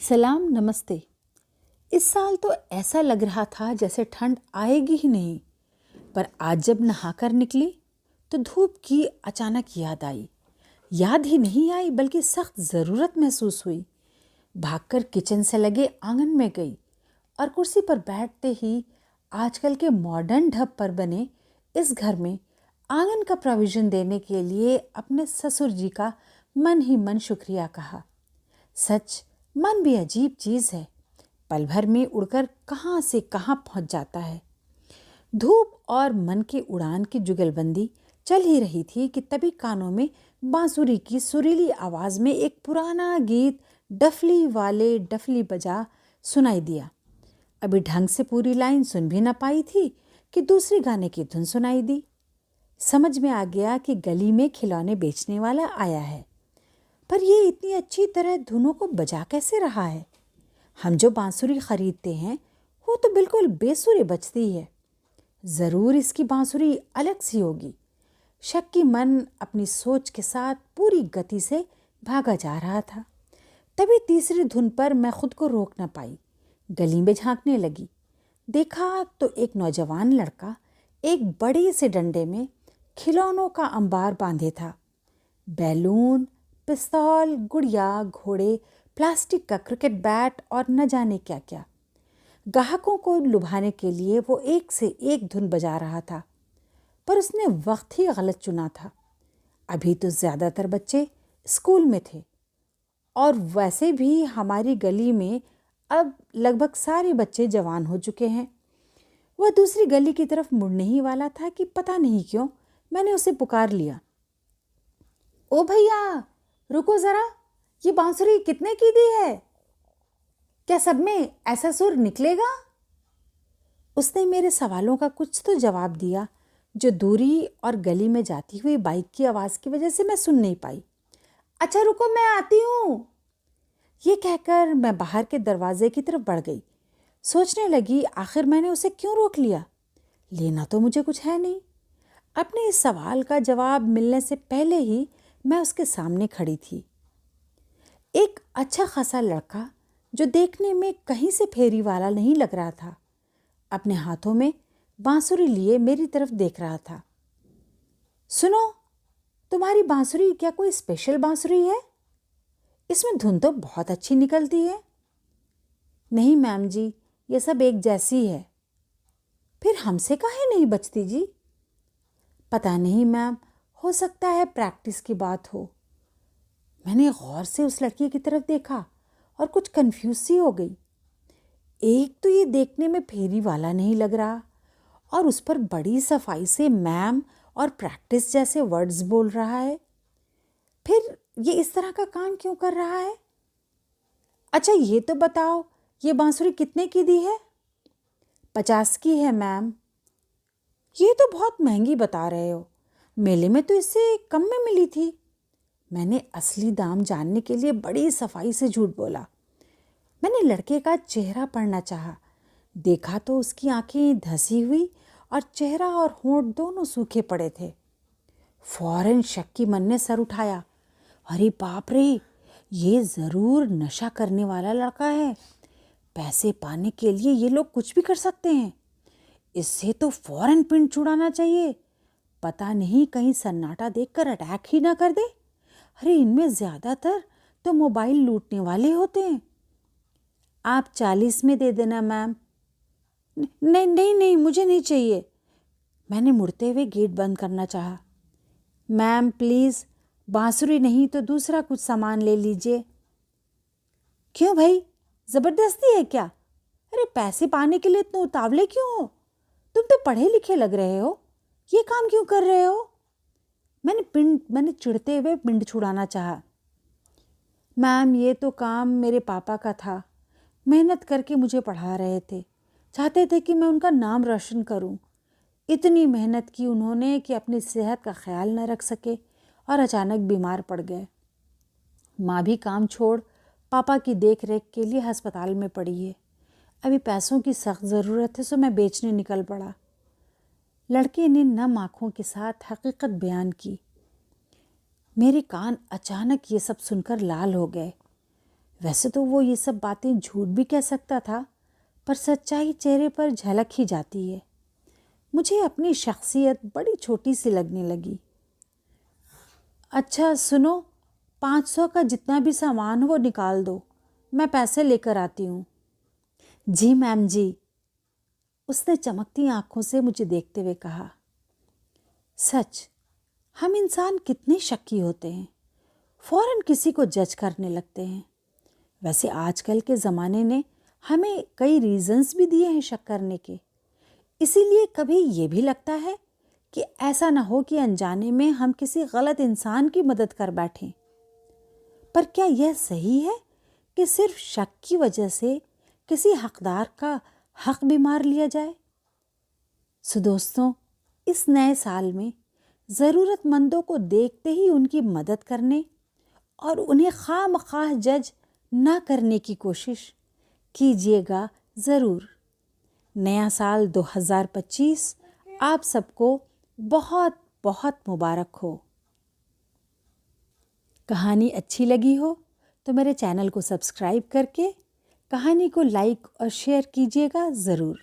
सलाम नमस्ते। इस साल तो ऐसा लग रहा था जैसे ठंड आएगी ही नहीं, पर आज जब नहाकर निकली तो धूप की अचानक याद आई। याद ही नहीं आई बल्कि सख्त ज़रूरत महसूस हुई। भागकर किचन से लगे आंगन में गई और कुर्सी पर बैठते ही आजकल के मॉडर्न ढब पर बने इस घर में आंगन का प्रोविज़न देने के लिए अपने ससुर जी का मन ही मन शुक्रिया कहा। सच, मन भी अजीब चीज़ है, पल भर में उड़कर कहाँ से कहाँ पहुँच जाता है। धूप और मन की उड़ान की जुगलबंदी चल ही रही थी कि तभी कानों में बांसुरी की सुरीली आवाज़ में एक पुराना गीत डफली वाले डफली बजा सुनाई दिया। अभी ढंग से पूरी लाइन सुन भी न पाई थी कि दूसरी गाने की धुन सुनाई दी। समझ में आ गया कि गली में खिलौने बेचने वाला आया है, पर ये इतनी अच्छी तरह धुनों को बजा कैसे रहा है। हम जो बांसुरी खरीदते हैं वो तो बिल्कुल बेसुरी बजती है। ज़रूर इसकी बांसुरी अलग सी होगी। शक की मन अपनी सोच के साथ पूरी गति से भागा जा रहा था। तभी तीसरी धुन पर मैं खुद को रोक न पाई। गली में झांकने लगी। देखा तो एक नौजवान लड़का एक बड़े से डंडे में खिलौनों का अंबार बांधे था। बैलून, पिस्तौल, गुड़िया, घोड़े, प्लास्टिक का क्रिकेट बैट और न जाने क्या क्या। ग्राहकों को लुभाने के लिए वो एक से एक धुन बजा रहा था, पर उसने वक्त ही गलत चुना था। अभी तो ज़्यादातर बच्चे स्कूल में थे और वैसे भी हमारी गली में अब लगभग सारे बच्चे जवान हो चुके हैं। वह दूसरी गली की तरफ मुड़ने ही वाला था कि पता नहीं क्यों मैंने उसे पुकार लिया। ओ भैया, रुको ज़रा, ये बांसुरी कितने की दी है? क्या सब में ऐसा सुर निकलेगा? उसने मेरे सवालों का कुछ तो जवाब दिया जो दूरी और गली में जाती हुई बाइक की आवाज़ की वजह से मैं सुन नहीं पाई। अच्छा रुको, मैं आती हूँ, ये कहकर मैं बाहर के दरवाजे की तरफ बढ़ गई। सोचने लगी आखिर मैंने उसे क्यों रोक लिया। लेना तो मुझे कुछ है नहीं। अपने इस सवाल का जवाब मिलने से पहले ही मैं उसके सामने खड़ी थी। एक अच्छा खासा लड़का जो देखने में कहीं से फेरी वाला नहीं लग रहा था, अपने हाथों में बांसुरी लिए मेरी तरफ देख रहा था। सुनो, तुम्हारी बांसुरी क्या कोई स्पेशल बांसुरी है? इसमें धुन तो बहुत अच्छी निकलती है। नहीं मैम जी, ये सब एक जैसी है। फिर हमसे काहे नहीं बचती जी? पता नहीं मैम, हो सकता है प्रैक्टिस की बात हो। मैंने गौर से उस लड़की की तरफ देखा और कुछ कंफ्यूज सी हो गई। एक तो ये देखने में फेरी वाला नहीं लग रहा और उस पर बड़ी सफाई से मैम और प्रैक्टिस जैसे वर्ड्स बोल रहा है। फिर ये इस तरह का काम क्यों कर रहा है? अच्छा ये तो बताओ, ये बांसुरी कितने की दी है? 50 की है मैम। ये तो बहुत महंगी बता रहे हो, मेले में तो इससे कम में मिली थी। मैंने असली दाम जानने के लिए बड़ी सफाई से झूठ बोला। मैंने लड़के का चेहरा पढ़ना चाहा। देखा तो उसकी आंखें धसी हुई और चेहरा और होंठ दोनों सूखे पड़े थे। फौरन शक की मन ने सर उठाया। अरे बाप रे, ये ज़रूर नशा करने वाला लड़का है। पैसे पाने के लिए ये लोग कुछ भी कर सकते हैं। इससे तो फौरन पिंड छुड़ाना चाहिए। पता नहीं कहीं सन्नाटा देखकर अटैक ही ना कर दे। अरे इनमें ज़्यादातर तो मोबाइल लूटने वाले होते हैं। आप 40 में दे देना मैम। नहीं नहीं नहीं, मुझे नहीं चाहिए। मैंने मुड़ते हुए गेट बंद करना चाहा। मैम प्लीज़, बांसुरी नहीं तो दूसरा कुछ सामान ले लीजिए। क्यों भाई, ज़बरदस्ती है क्या? अरे पैसे पाने के लिए इतने उतावले क्यों हो? तुम तो पढ़े लिखे लग रहे हो, ये काम क्यों कर रहे हो? मैंने चिढ़ते हुए पिंड छुड़ाना चाहा। मैम ये तो काम मेरे पापा का था, मेहनत करके मुझे पढ़ा रहे थे, चाहते थे कि मैं उनका नाम रोशन करूं। इतनी मेहनत की उन्होंने कि अपनी सेहत का ख्याल न रख सके और अचानक बीमार पड़ गए। माँ भी काम छोड़ पापा की देख रेख के लिए अस्पताल में पड़ी है। अभी पैसों की सख्त ज़रूरत है, सो मैं बेचने निकल पड़ा। लड़के ने नम आँखों के साथ हकीकत बयान की। मेरे कान अचानक ये सब सुनकर लाल हो गए। वैसे तो वो ये सब बातें झूठ भी कह सकता था, पर सच्चाई चेहरे पर झलक ही जाती है। मुझे अपनी शख्सियत बड़ी छोटी सी लगने लगी। अच्छा सुनो, 500 का जितना भी सामान हो वो निकाल दो, मैं पैसे लेकर आती हूँ। जी मैम जी, उसने चमकती आंखों से मुझे देखते हुए कहा। सच, हम इंसान कितने शक्की होते हैं, फौरन किसी को जज करने लगते हैं। वैसे आजकल के ज़माने ने हमें कई रीजंस भी दिए हैं शक करने के। इसीलिए कभी ये भी लगता है कि ऐसा ना हो कि अनजाने में हम किसी गलत इंसान की मदद कर बैठें। पर क्या यह सही है कि सिर्फ शक की वजह से किसी हकदार का हक भी मार लिया जाए? सो दोस्तों, इस नए साल में ज़रूरतमंदों को देखते ही उनकी मदद करने और उन्हें खामख्वाह जज ना करने की कोशिश कीजिएगा ज़रूर। नया साल 2025 आप सबको बहुत बहुत मुबारक हो। कहानी अच्छी लगी हो तो मेरे चैनल को सब्सक्राइब करके कहानी को लाइक और शेयर कीजिएगा ज़रूर।